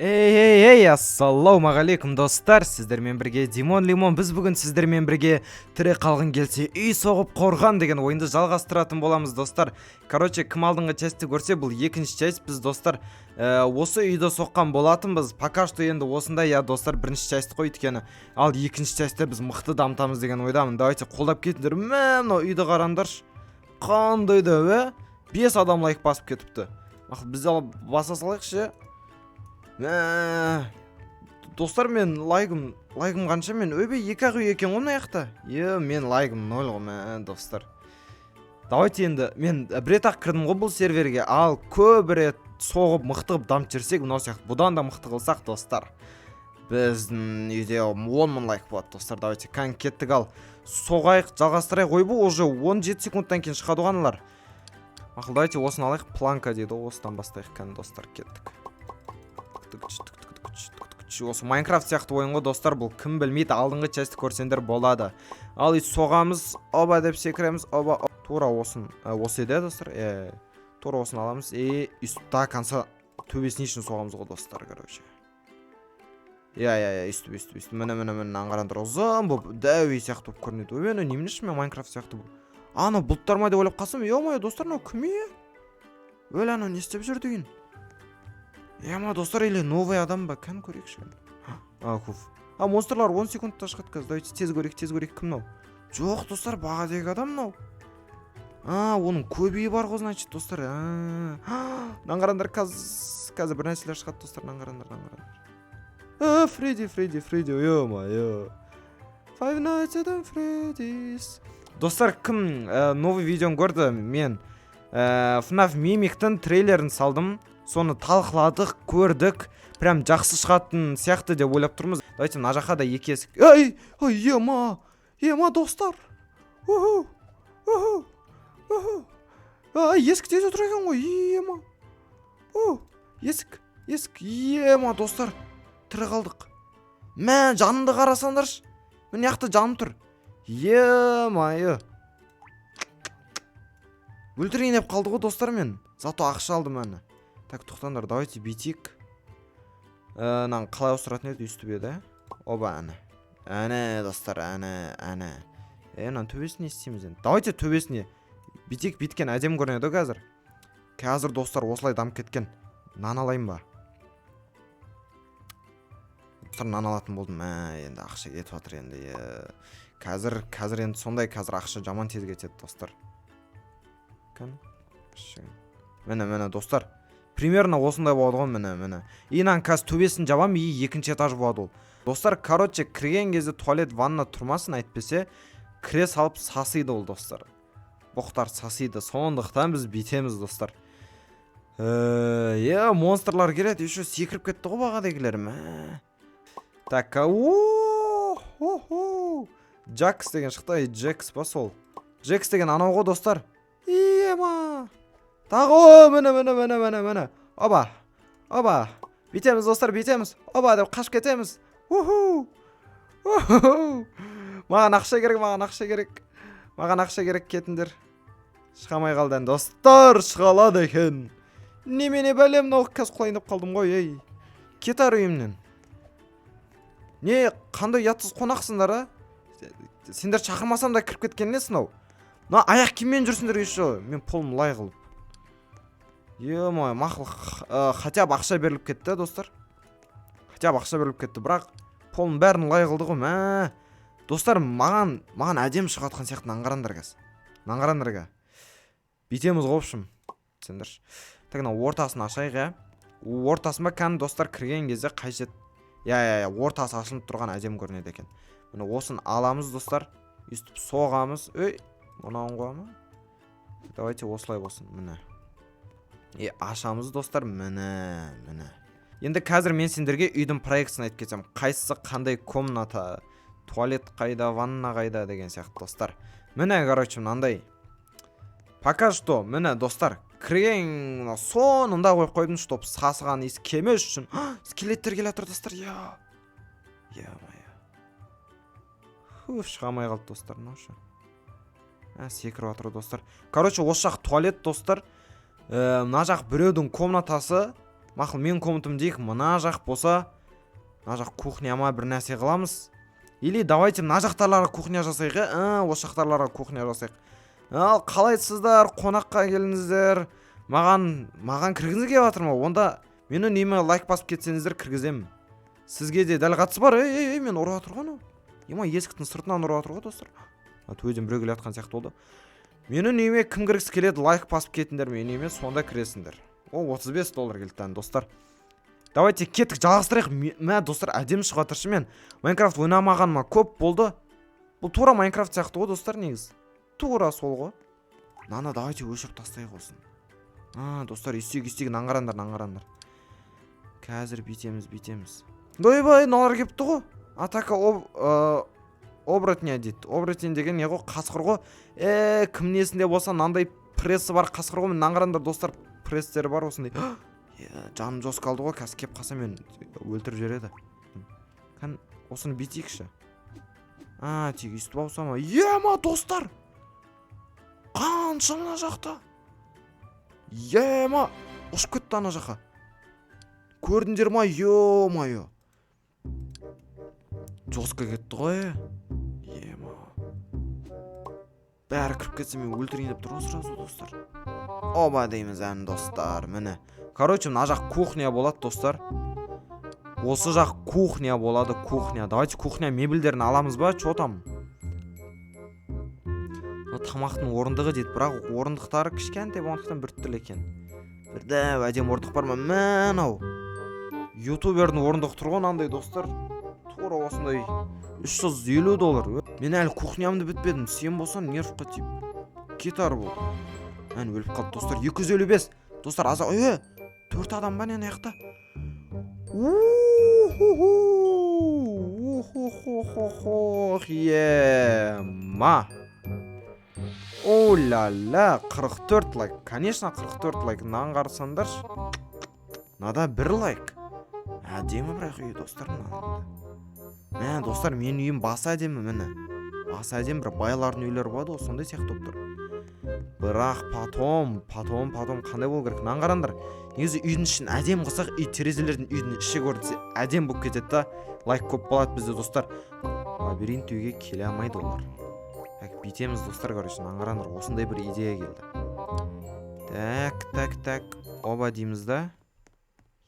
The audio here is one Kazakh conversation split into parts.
Эй, ассалаумағалейкум достар, сіздермен бірге Димон Лимон. Біз бүгін сіздермен бірге тірі қалғың келсе үй соғып қорған деген ойынды жалғастыратын боламыз достар. Короче, кім алдыңғы частьті көрсе, бұл екінші часть. Біз достар осы үйді соққан болатынбыз. Пока что енді осында, я достар, бірінші часть қой өйткені. Ал екінші частьте біз мықты дамытамыз деген ойдамын. Давайте қолдап кетіңдер. Мынау үйді қараңдаршы. Қандай да 5 адам лайк басып кетіпті. Біз баса салайықшы. Достар, мен лайкым қанша? Мен өбе 2-ақ үй екен ғой мына жақта. Мен лайкым 0 ғой достар. Давайте енді мен бір рет ақ кірдім ғой бұл серверге. Ал көп рет соғып мықты қылып дамып жүрсек, мынау сияқты бұдан да мықты қылсақ достар, біздің үйде 10.000 лайк болады достар. Давайте кеттік. Ал соғайық, жалғастырайық. Ойбу, уже 17 секундтан кейін шығады ғаналар. Мақыл, давайте осыны алайық. Планка дейді, осыдан бастайық достар. Кеттік. Осы Майнкрафт сияқты ойын ғой достар, бұл кім білмейді, алдыңғы частьті көрсеңдер болады. Ал үй соғамыз, оба деп секіреміз, оба, тура осын, осы еді достар, тура осын аламыз, үсті қанса төбесін үшін соғамыз ғой достар, короче. Үсті, міне аңғарандыр, ұзын бұл дәуей сияқты болып көрінеді. Өйені немініші мен Майнкрафт сияқты бұл. Аны бұлттар ма деп ойлап қалсам, достар, мынау кім е? Өлі ана не істеп жүр деген? Достар, или новый адам ба? Кән көрейікші. Монстрлар 10 секундта шығады қазір. Давайте тез көрейік, кім нау? Жоқ, достар, бағадегі адам нау. Оның көбейі бар ғой, значит, достар. Наңғарандар, қазір бір нәрселер шығады, достар, наңғарандар. Фредди, Five Nights at Freddy's. Достар, кім новый видеоны көрді? Мен FNAF мимиктің трейлерін салдым. Соны талқыладық, көрдік, прям жақсы шығатын сияқты деп ойлап тұрмыз. Давайте мына жаққа да екі есік. Ема достар. Есік тез отыр екен ғой, ема. Есік. Ема достар, тірі қалдық. Мен жанымды қарасаңдаршы. Мен яқты жаным тұр. Өлтірейін деп қалды ғой достар мен. Зато ақша алдым әні. Так, тоқтаңдар, давайте битик. Қалай осыратын еді үсті беді? Оба, әне, достар, әне. Төбесіне істейміз енді. Давайте төбесіне. Битик биткен әдем көрінеді қазір. Қазір достар осылай дамып кеткен. Нан алайын ба? Достар, нан алатын болдым. Енді ақша кетіп жатыр енді. Қазір енді сондай, қазір ақша жаман тез кетеді достар. Мені достар. Примерно осындай болады ғой, міне. Инан қазір төбесін жабам, екінші этаж болады ол. Достар, короче, кірген кезде туалет, ванна тұрмасын, әйтпесе кіре салып сасиды ол достар. Боқтар сасиды, сондықтан біз битеміз достар. Монстрлар келеді, еще секіріп кетті ғой бағадегілерім. Так, Джакс деген шықты, Джекс ба сол? Джекс деген анау ғой достар. Тағы, міне. Оба. Битеміз, достар, битеміз. Оба деп қашып кетеміз. Маған ақша керек, кетіндер. Шығамай қалдан, достар, шығалады екен. Немене бәлем, нау қазір құлайын деп қалдым ғой, Кетар үйімнен. Не, қандай ятсыз қонақсыңдар, Сендер шақырмасам да кіріп кеткен несін ау? Аяқ киіммен жүрсіңдер еще, мен полым лай қылып. Мақыл, хотя бы ақша беріліп кетті, достар. Бірақ полын бәрін лай қылды ғой. Достар, маған әдем шығатқан сияқты наңғарандар. Битеміз қопшым. Сендер. Так, ортасын ашайық, Ортасыма кән достар кірген кезде қайшет. Ортасы ашылып тұрған әдем көрінеді екен. Міне осын аламыз, достар. Үстіп соғамыз. Мұнауын қоямы? Давайте осылай болсын, міне. Ашамыз, достар, міне. Енді қазір мен сендерге үйдің проектісін айтып кетсем. Қайсысы қандай комната, туалет қайда, ванна қайда деген сияқты, достар. Міне, короче, мынандай. Пока что, міне, достар, кірген соңында қойдым, чтоб сасыған ес кемеш үшін. Скелеттер келе жатыр, достар. Шығамай қалды, достар, секіріп жатыр, достар. Короче, осы жақ туалет, достар. Мына жақ біреудің комнатасы. мақұл мен комнатам дейік, мына жақ болса, мына жақ кухня ма бір нәрсе қыламыз. Или давайте мына жақтарларға кухня жасайық, осы жақтарларға кухня жасайық. Ал қалайсыздар, қонаққа келіңіздер. Маған кіргіңіз келіп жатыр ма? Онда мені неме лайк басып кетсеңіздер кіргіземін. Сізге де дәл қатысы бар. Мен ұрып жатыр ғой. Ема есіктің сыртынан ұрып жатыр ғой достар. Төбеден біреу келе жатқан сияқты болды. Мені неме кім кіргісі келеді, лайк басып кетіңдер, мен неме сонда кіресіңдер. О, $35 келді достар. Давайте кеттік, жалғастырайық. Мә достар, әдемі шығып жатыршы. Мен Майнкрафт ойнамағаныма көп болды. Бұл тура Майнкрафт сияқты ғой достар, негізі. Тура сол ғой. Наны давайте өшіріп тастайық осын. Достар, истегін аңғарандар. Қазір битеміз. Дойбай, налар кепті ғой. Атака оборотня дейді. Оборотень деген не ғой, қасқыр ғой. Кім несінде болса, нандай прессы бар қасқыр ғой. Мен аңғарандар достар, пресстері бар осындай. Жаным жос қалды ғой, қазір кеп қаса мен өлтіріп жібереді. Қан осыны битейікші. Тек үсті бауса ма? Ема достар! Қанша мына жақта? Ема! Ұшып кетті ана жаққа. Көрдіңдер ма? Ё-майо. Жосқа кетті ғой. Ема. Бәрі кіріп кетсе мен өлтірейін деп тұр сразу достар. Оба дейміз ән достар, міне. Короче, мына жақ кухня болады достар. Осы жақ кухня болады, кухня. Давайте кухня мебельдерін аламыз ба? Чо там? Тамақтың орындығы дейді, бірақ орындықтары кішкентай болғандықтан біртүрлі екен. Бірді әдем орындық бар ма? Мән-ау. Ютубердің орындығы тұр ғой андай достар. Тура осындай $350. Мен әлі кухнямды бітпедім. Сен болсан нервқа тиіп кетар бұл. Мән өліп қалды достар. 255. Достар, аза 4 адам ба нен аяқта? Ема. О-ля-ля, 44 лайк. Конечно, 44 лайк. Аңғарсандар. Нада 1 лайк. Әдемі бірақ үй достар. Мә, достар, мен үйім басы әдемі міне. Басы әдемі бір байлардың үйлері болады, сондай сияқты болып тұр. Бірақ потом қандай болу керек? Аңғарандар. Негізі үйдің ішін әдем қылсақ, үй терезелердің үйдің іші көрінсе әдем болып кетеді да, лайк көп болады бізде достар. Лабиринт үйге келе алмайды олар. Битеміз достар, короче, аңғарандар. Осындай бір идея келді. Так. Оба дейміз да.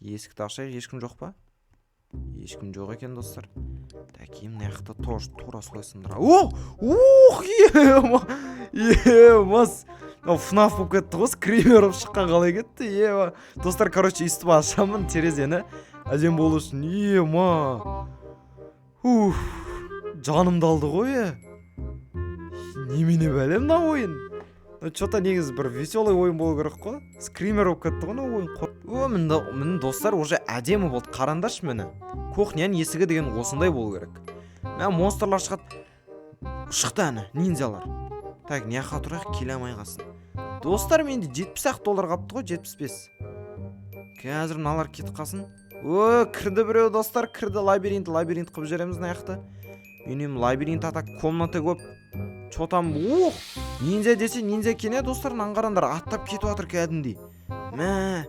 Есікті ашайық, ешкім жоқ па? Ешкім жоқ екен достар. Тәкейім наяқты тура солай сындыра. Емас. FNAF болып кетті ғой, скример болып шыққан қалай кетті. Достар, короче, үсті ашамын терезені. Әдем болу үшін. Ема. Жанымды алды ғой. Немене бәлем на ойын? Чота негіз бір веселый ойын болу керек қой. Скример болып кетті ғой на ойын. Мін достар уже әдемі болды. Қарандаршы мені. Кухняның есігі деген осындай болу керек. Монстрлар шықты әні, ниндзялар. Так, неяқа тұрайық, келе алмай қалсын. Достар, менде $70 қапты ғой, 75. Қазір мыналар кетіп қалсын. Кірді біреу достар, кірді лабиринт қып жереміз наяқты. Менің лабиринт атак комната көп. Чотам, ниндзя десе ниндзя кене достар, аңғарандар, аттап кетіп атыр кәдімдей. Мә,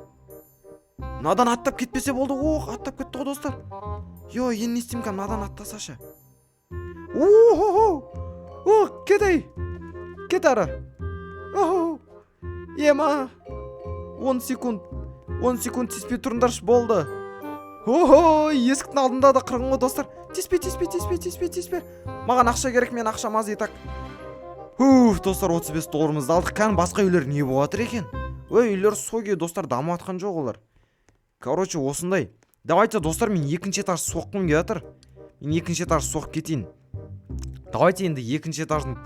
надан аттап кетпесе болды, аттап кетті ғой достар. Ен не істеймін қан, надан аттасашы. Кетей, кет ары. Ема, 10 секунд теспей тұрындаршы болды. Есіктің алдында да қырғын ғой достар. Теспе. Маған ақша керек, мен ақшам аз етак. Достар, $35 алдық. Кән басқа үйлер не болатыр екен? Үйлер соге достар, дамы атқан жоқ олар. Короче, осындай. Давайте достар, мен екінші этаж соққым келатыр. Мен екінші этаж соқып кетейін. Давайте енді екінші этаждың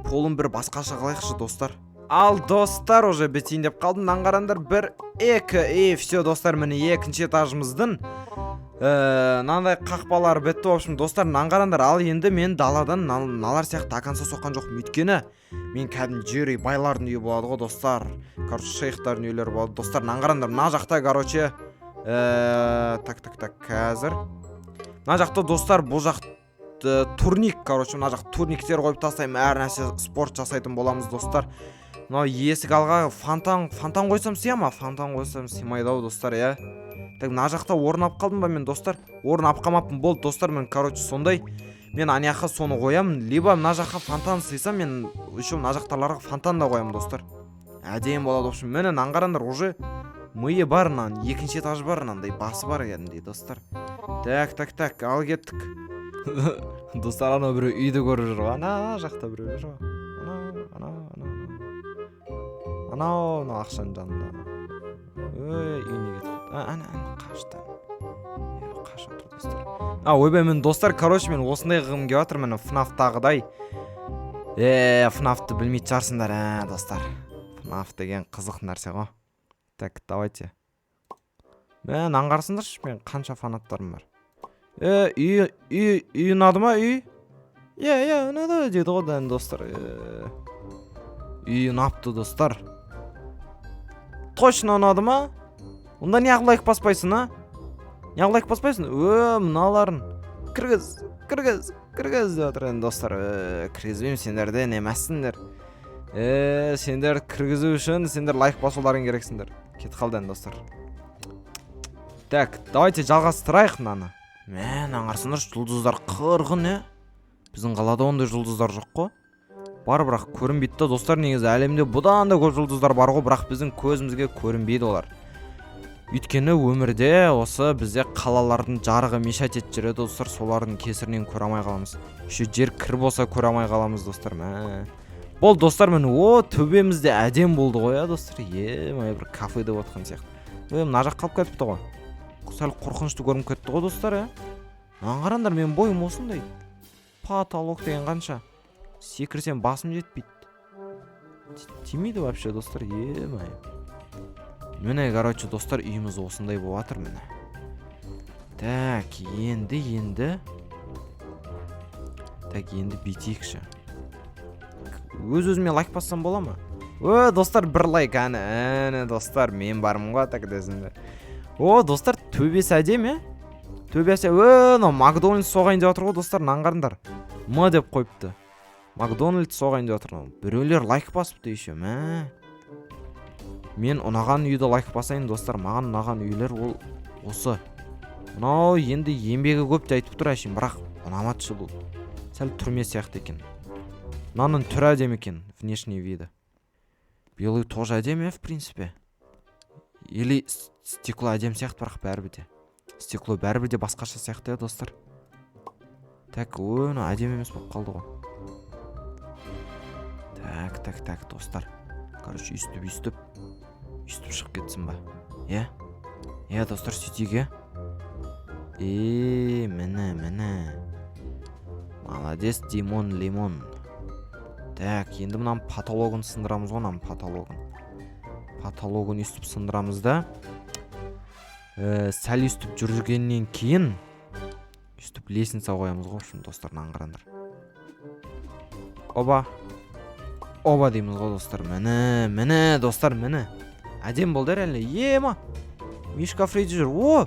полын бір басқаша қалайықшы достар. Ал достар, уже бітейін деп қалдым. Аңғарандар 1-2. Все достар, міне екінші этажымыздың нандай қақпалар бітті. В общем, достар, аңғарандар. Ал енді мен даладан налар сияқты аканса соққан жоқ. Өйткені мен кәдім жері байлардың үйі болады ғой достар. Короче, шейхтардың үйлері болады достар. Аңғарандар, мына жақта короче так, қазір мына жақта достар, бұл жақ турник, короче, мына жақ турниктер қойып тастаймын, әр нәрсе спорт жасайтын боламыз достар. мынау есік алға фонтан қойсам сыя ма? Фонтан қойсам сыймайды ау достар, иә. Так, мына жақта орын алып қалдым ба мен достар? Орын алып қалмаппын, болды достар, мен сондай. Мен ана жаққа соны қоямын, либо мына жаққа фонтан сыйса, мен еще мына жақтарларға фонтан да қоямын достар. Әдемі болады. В общем, міне аңғараңдар, уже миы бар, екінші этаж бар, андай басы бар кәдімгідей достар. Так, ал кеттік. Достар, анау біреу үйді көріп жүр ғой. Ана жақта біреу жүр ғой. Анау ақшаның жанында. Үйіне кетіп. Ана қашты. Қаша тұр достар. Ойбай, мен достар, короче, мен осындай қылғым келіп жатыр, міне FNAF-тағыдай. FNAF-ты білмейді жарсыңдар, достар. FNAF деген қызық нәрсе ғой. Так, давайте. Мен аңғарсыңдаршы, мен қанша фанаттарым бар. Үй ұнады ма, үй? Ұнады деді ғой дән, достар. Үй ұнапты, достар. Точно ұнады ма? Онда неғып лайк баспайсың, а? Неғып лайк баспайсың? Мыналарын. Кіргіз деп отыр енді, достар. Кіргізбеймін, сендерде немәссіңдер. Сендер кіргізу үшін сендер лайк басуларың керексіңдер. Кет қалдан, достар. Так, давайте жалғастырайық мынаны. Мен аңғарсыңдар, жұлдыздар қырғын, біздің қалада ондай жұлдыздар жоқ қой. Бар, бірақ көрінбейді достар. Негізі әлемде бұдан да көп жұлдыздар бар ғой, бірақ біздің көзімізге көрінбейді олар. Өйткені өмірде осы бізде қалалардың жарығы мешать етіп жүреді достар, солардың кесірінен көре алмай қаламыз. Еще жер кір болса көре алмай қаламыз достар. Бол достар, мен төбемізде әдем болды ғой, достар. Бір кафе деп отқан сияқты. Мына жақ қалып кетіпті ғой. Сәл қорқынышты көрініп кетті ғой достар. Аңғарандар, мен бойым осындай. Потолок деген қанша? Секірсем басым жетпейді. Тимейді вообще достар. Міне, короче, достар, үйіміз осындай болып жатыр міне. Так, енді бүйтейікші. Өз-өзіме лайк бассам бола ма? Достар, бір лайк, әне, достар, мен бармын ғой, так десінде. Достар, төбесі әдем, төбесі, Макдональдс соғайын деп отыр ғой, достар, аңғарыңдар. М деп қойыпты. Макдональдс соғайын деп отыр. Біреулер лайк басыпты еще, Мен ұнаған үйді лайк басайын, достар. Маған ұнаған үйлер ол осы. Мынау енді еңбегі көп те айтып тұр әшейін, бірақ ұнаматшы бұл. Сәл түрме сияқты екен. Мынаның түрі әдем екен, внешний виді. Белый тоже әдем, в принципе. Или стекло әдем сияқты, бірақ бәрібір де. Стекло бәрібір де басқаша сияқты, достар. Так, әдем емес болып қалды ғой. Так, достар. Короче, үстіп шығып кетсін ба? Достар, сөйтеге. Міне. Молодец, Димон, Лимон. Так, енді мұнан потологын сындырамыз ғой, Потологын үстіп сындырамыз да. Сәл үстіп жүргеннен кейін үстіп лестница қоямыз ғой, достар, аңғарандар. Оба дейміз ғой, достар. Міне, достар, міне. Әдем болды әлі. Мишка Фредди жүр.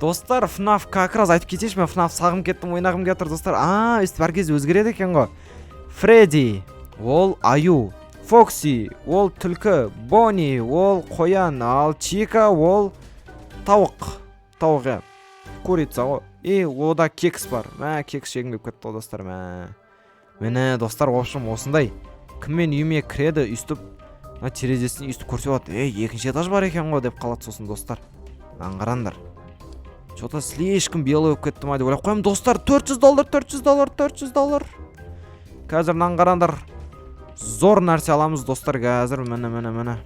Достар, FNAF как раз айтып кетеші, мен FNAF сағым кеттім, ойнағым кетір, достар. Өстіп әр кез өзгереді екен ғой. Фредди, ол аю. Фокси, ол түлкі. Бонни, ол қоян. Ал Чика, ол тауық. Курица ғой. Ода кекс бар. Кекс жегім деп кетті, достар. Міне, достар, осындай. Кіммен үйіме кіреді, үстіп терезесін үстіп көрсе болады. Екінші этаж бар екен ғой деп қалады сосын, достар. Аңғарандар. Что-то слишком белый болып кетті ма деп ойлап қоямын, достар. $400. Қазір аңғарандар. Зор нәрсе аламыз, достар. Қазір міне. Мен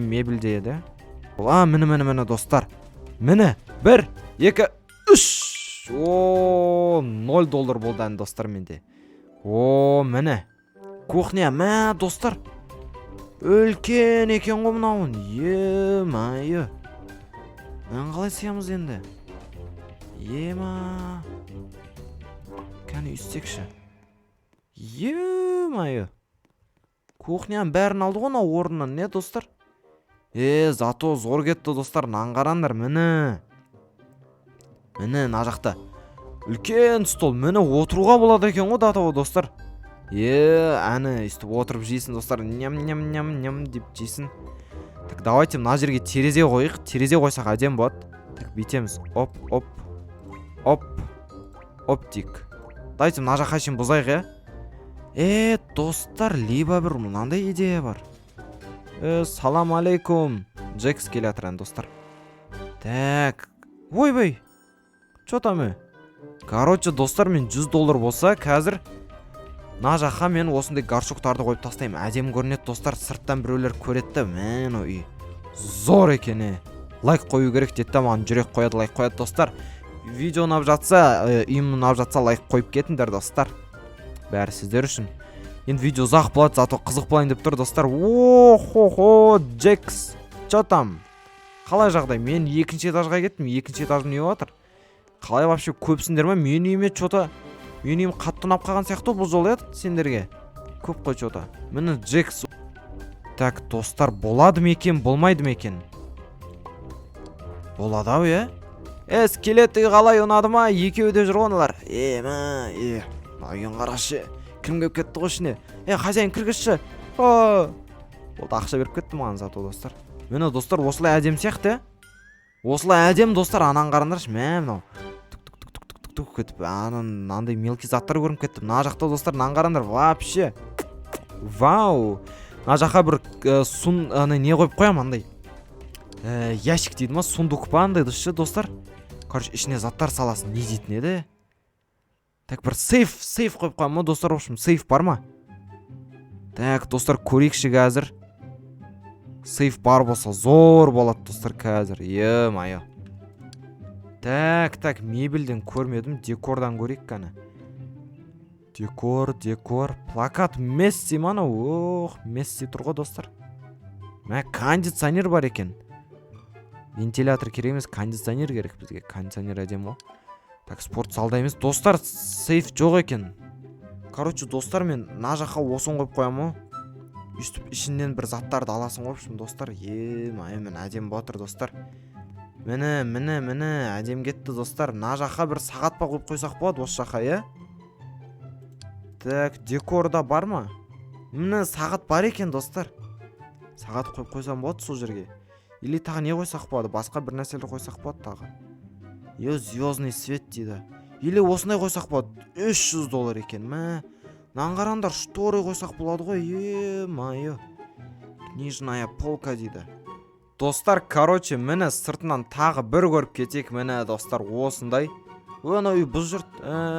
мебелде еді. Міне, достар. Міне, 1, 2, 3. $0 болды ән, достар, менде. Міне. Кухня, достар. Үлкен екен ғой мынауын. Мен қалай сиямыз енді? Кәне үстекші. Кухняның бәрін алды ғой орнынан, не, достар? Зато зор кетті, достар, аңғарандар, міне, на жақта. Үлкен стол, міне, отыруға болады екен ғой, достар. Әні өйстіп отырып жейсін достар. Ням деп жейсін. Так, давайте мына жерге терезе қойық. Терезе қойсақ әдем болады. Так, бүйтеміз. Оп дейік. Давайте мына жаққа шейін бұзайық, достар, либо бір мынандай идея бар. Салам алейкум. Джекс келе жатыр достар. Так. Ойбай. Чо там? Короче, достар, мен $100 болса, қазір мына жаққа мен осындай горшоктарды қойып тастаймын. Әдем көрінеді достар, сырттан біреулер көреді. Мен ой. Зор екен. Лайк қою керек деді, маған жүрек қояды, лайк қояды достар. Видео ұнап жатса, үйім ұнап жатса лайк қойып кетіңдер достар. Бәрі сіздер үшін. Енді видео ұзақ болады, зато қызық болайын деп тұр достар. О-хо-хо, Джекс. Чо там? Қалай жағдай? Мен екінші этажға кеттім. Екінші этажым не отыр? Қалай вообще көпсіңдер ме? Мен үйіме чота. Мен үйім қатты ұнап қалған сияқты бұл жолы еді сендерге. Көп қой чота. Міне Джекс. Так, достар, болады ма екен, болмайды ма екен? Болады ау, скелетті қалай ұнады ма? Екеуі де жүр ғоналар. Айын қарашы. Кім кеп кетті ғой ішіне? Хозяин кіргізші. Болды, ақша беріп кетті маған зато достар. Мені достар, осылай әдем сияқты. Осылай әдем достар, анан қарандаршы. Мынау. Тук кетіп, анандай мелкий заттар көрініп кетті. Мына жақта достар, нан қарандар. Вообще. Вау. Мына жаққа бір не қойып қоям андай. Ящик дейді ма? Сундук па андай достар. Короче, ішіне заттар саласын. Не дейтін еді? Так, бір сейф қойып қоям ма достар? В общем, сейф бар ма? Так, достар, көрейікші қазір. Сейф бар болса зор болады достар қазір. Е-майо. Так, мебельден көрмедім, декордан көрейік қана. Декор. Плакат Месси мана. Месси тұр ғой достар. Кондиционер бар екен. Вентилятор керек емес, кондиционер керек бізге. Кондиционер әдем ғой. Так, спорт залда емес. Достар, сейф жоқ екен. Короче, достар, мен мына жаққа осын қойып қоямын. Үстіп ішінен бір заттарды аласын қойыпшым достар. Мен әдем батыр достар. Міне, әдем кетті достар. Мына жаққа бір сағат па қойып қойсақ болады осы жаққа, Так, декорда бар ма? Міне сағат бар екен достар. Сағат қойып қойсам болады сол жерге. Или тағы не қойсақ болады? Басқа бір нәрселер қойсақ болады тағы. Звездный свет дейді. Или осындай қойсақ болады. $300 екен. Нан қарандар, шторы қойсақ болады ғой. Майо. Книжная полка дейді. Достар, короче, мені сыртынан тағы бір көріп кетек. Мені достар, осындай. Ой, бұл жұрт.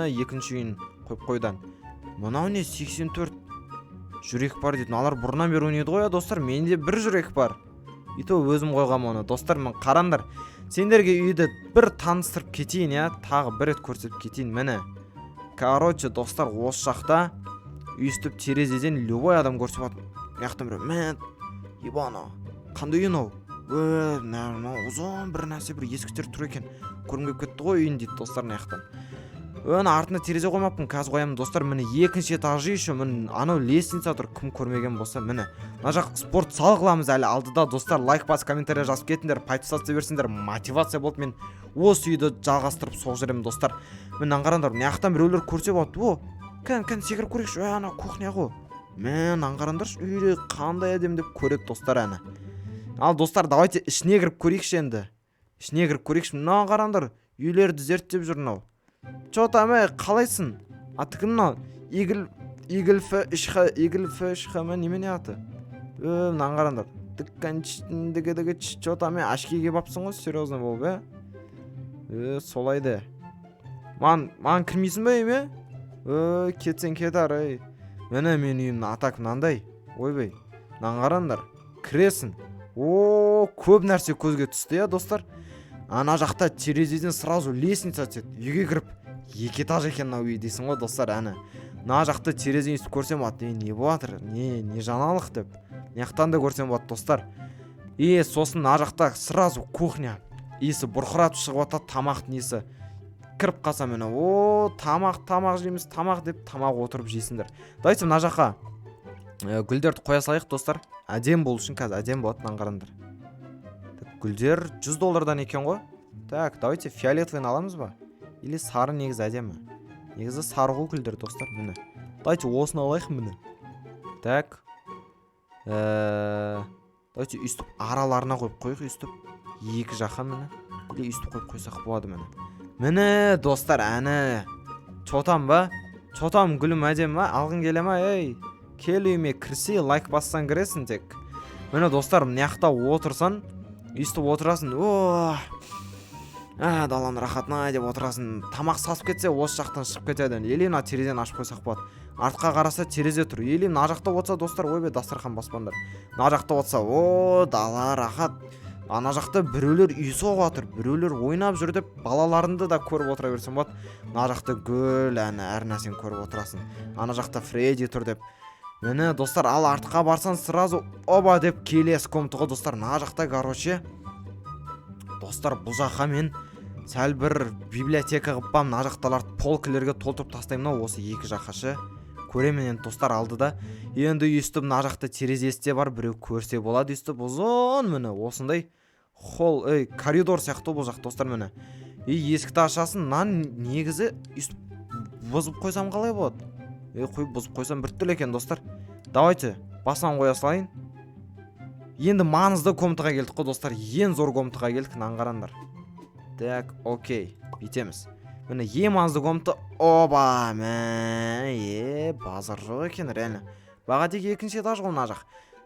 Екінші үйін қойып қойдан. Мынау не 84 жүрек бар дейді. Алар бұрынан бері ойнайды ғой, достар. Менде бір жүрек бар. Ито өзім қойғам оны. Достар, мен қарандар. Сендерге үйді бір таныстырып кетейін, тағы бір рет көрсетіп кетейін. Мені. Короче, достар, осы жақта үйістіп терезеден любой адам көрсетіп атым. Яқтым бір, ебана, қандай үйін ау? Ұзын бір нәрсе, бір ескіштер тұр екен. Көрімгеп кетті ғой үйін дейді достар наяқтан. Артына терезе қоймаппын, қазір қоямын достар. Міне екінші этажы еще, анау лестница тұр, кім көрмеген болса. Міне мына жақ спорт зал қыламыз әлі алдыда достар. Лайк бас, комментария жазып кетіңдер, подписаться берсіңдер, мотивация болды. Мен осы үйді жалғастырып соқ жүремін достар. Мен аңғарандар, мынаяқтан біреулер көрсе болады. Кән секіріп көрейікші, ана кухня ғой. Мен аңғарандаршы, үйде қандай әдем деп көреді достар әні. Ал достар, давайте ішіне кіріп көрейікші енді. Ішіне кіріп көрейікші. Мына аңғарандар, үйлерді зерттеп жүр мынау. Чо там, қалайсың? Аты кім мынау? Игілфішхама немене аты? Мынан қарандар. Дікканчындігі чо там, ашкеге бапсың ғой, серьезно болып, солайды. Маған кірмейсің бе еме? Кетсен кетар, Мені мен үйімнің атак мынандай. Ойбай, мынан қарандар. Кіресің. Көп нәрсе көзге түсті, достар. Ана жақта терезеден сразу лестница түседі. Үйге кіріп, 2 этаж екен мынау үй дейсің ғой достар, әні. Мына жақта терезеден үстіп көрсем болады, не болады, не жаңалық деп. Мынаяқтан да көрсем болады достар. Сосын мына жақта сразу кухня. Иісі бұрқыратып шығып жатады, тамақтың иісі. Кіріп қалсам мені, тамақ жейміз, тамақ деп тамақ отырып жейсіңдер. Давайте мына жаққа гүлдерді қоя салайық достар. Әдем болу үшін қазір әдем болады, мынаны қараңдар. Гүлдер $100 екен ғой. Так, давайте фиолетовыйны аламыз ба? Или сары негізі әдемі? Негізі сары ғой гүлдер достар, міне. Давайте осыны алайық міне. Так. Давайте үстіп араларына қойып қойық, үстіп. Екі жаққа міне. Или үстіп қойып қойсақ болады міне. Міне, достар, әні. Чотам ба? Чотам гүлім әдем ба? Алғын келе ма? Ей, кел үйіме кірсе, лайк бассан кіресің тек. Міне, достар, мына жақта отырсан, үстіп отырасың. Даланың рахатына деп отырасың. Тамақ сасып кетсе, осы жақтан шығып кетеді. Или мына терезені ашып қойсақ болады. Артқа қараса терезе тұр. Или мына жақта отса, достар, ойбай, дастархан баспаңдар. Мына жақта отса, дала рахат. Ана жақта біреулер үй соғып отыр, біреулер ойнап жүр деп балаларыңды да көріп отыра берсең болады. Мына жақта гүл, әр нәрсені көріп отырасың. Ана жақта Фредди тұр деп. Міне, достар, ал артқа барсан сразу оба деп келесі комнатаға, достар. Мына жақта, короче, достар, бұл жаққа мен сәл бір библиотека қыппам. Мына жақталарды полкілерге толтырып тастаймын. Осы екі жаққа ше. Көремен енді, достар, алдыда. Енді үстіп мына жақта терезесі де бар, біреу көрсе болады. Үстіп ұзын міне осындай холл, коридор сияқты бұл жақ, достар, міне. Есікті ашасын. Негізі үстіп бұзып қойсам қалай болады? Қойып бұзып қойсам біртүрлі екен, достар. Давайте басынан қоя салайын. Енді маңызды комнатаға келдік қой, достар. Ең зор комнатаға келдік, қараңдар. Так, окей, бітеміз. Міне ең маңызды комната. Оба, базар жоқ екен, реально. Баға тек екінші этаж ғой мына жақ.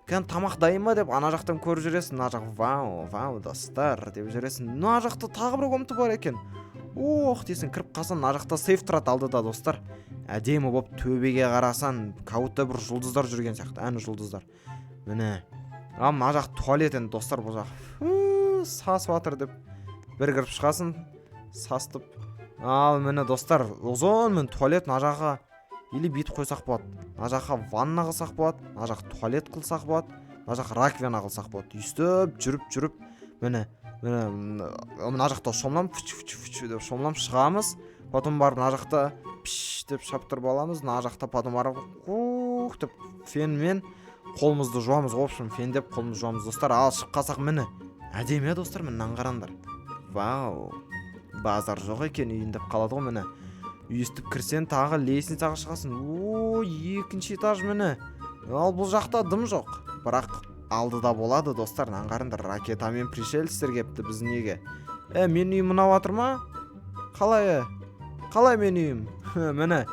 Тамақ дайын ба деп ана жақтан көріп жүресің. Мына жақ вау, достар деп жүресің. Мына жақта тағы бір комната бар екен. Дейсің, кіріп қалсан, мына жақта сейф тұрады алдыда, достар. Әдемі болып төбеге қарасан, каутта бір жұлдыздар жүрген сияқты, әні жұлдыздар. Міне. Мына жақ туалет енді, достар, бұл жақ. Сасып атыр деп. Бір кіріп шығасын, састып. Ал, міне, достар, ұзын мен туалет мына жаққа или бүйтіп қойсақ болады. Мына жаққа ванна қылсақ болады, мына жақ туалет қылсақ болады, мына жақ раковина қылсақ болады. Үстіп жүріп, мына жақта шомлам, деп шомлам шығамыз. Потом барып мына жақта пш деп шаптырып аламыз. Мына жақта потом барып деп фенмен қолымызды жуамыз. В общем, фен деп қолымызды жуамыз, достар. Ал шығып қалсақ міне. Әдемі, достар, міне қараңдар. Вау. Базар жоқ екен үйін деп қалады ғой міне. Үстіп кірсен тағы лестницаға шығасың. Екінші этаж міне. Ал бұл жақта дым жоқ. Бірақ алдыда болады, достар. Қараңдар, ракетамен пришельцтер кепті біздің үйге. Мен үйім мынау атыр ма? Қалай мен үйім? Міне.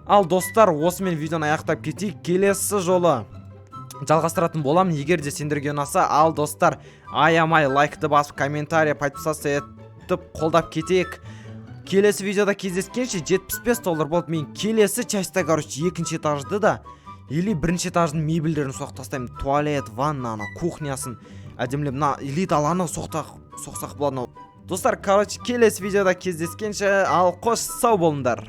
Ал, достар, осымен видеоны аяқтап кетейік. Келесі жолы жалғастыратын боламын. Егер де сендерге ұнаса, ал, достар, аямай лайкты басып, комментария, подписаться етіп қолдап кетейік. Келесі видеода кездескенше $75 болды. Мен келесі частьта, короче, екінші этажды да или бірінші этаждың мебельдерін соқ тастаймын. Туалет, ванна, кухнясын әдемілеп, или даланы соқсақ болады. Достар, короче, келесі видеода кездескенше, ал қош сау болыңдар.